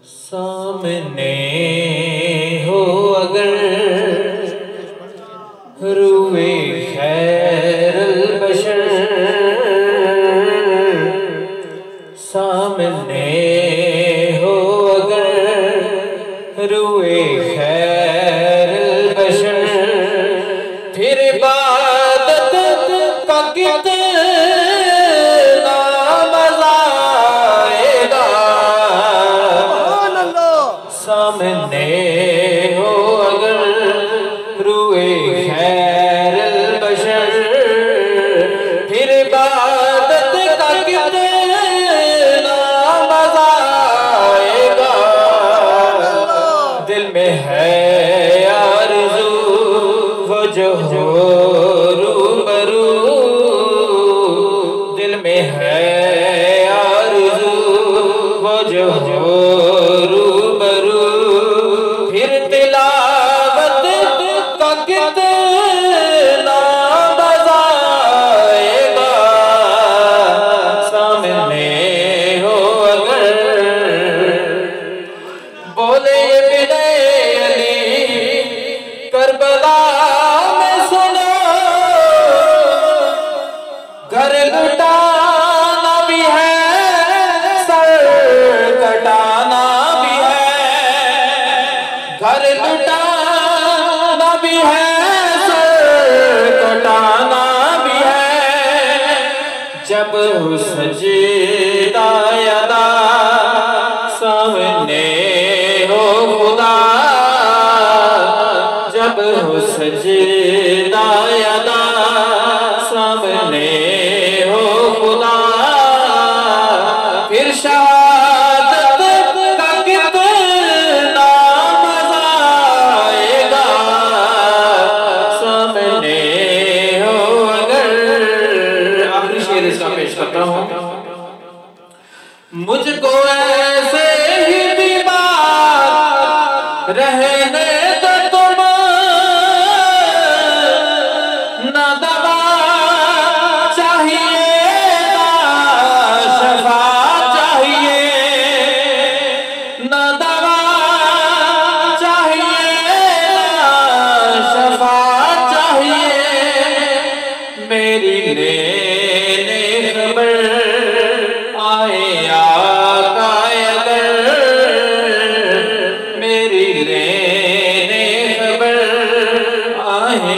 सामने हो अगर रूए खैरुल बशर, सामने हो अगर रूए खैरुल बशर, फिर इबादत का कितना मज़ा आएगा। सामने हो अगर रूए खैरुल बशर, फिर इबादत का कितना मज़ा आएगा। दिल में है आरज़ू वो जो हो रूबरू, दिल में है आरज़ू वो जो हो रूबरू, फिर तिलावत का कितना मज़ा आएगा। सामने हो अगर बोले बिने अली करबला में सुनो, घर लुटाना भी है सर कटाना भी है, घर लुटाना भी है सर कटाना भी है। जब हो सजदा अदा सामने हो खुदा, जब हो सजदा अदा सामने हो खुदा, फिर शहादत का कितना मज़ा आएगा। सामने हो अगर, आखिरी शेर इसका पेश करता हूँ। मुझको ऐसे ही बीमार रहने दो तुम, ना दवा चाहिए ना शफा चाहिए, ना दवा चाहिए ना शफा चाहिए। मेरी लेने खबर आए आका अगर, मेरी लेने खबर आए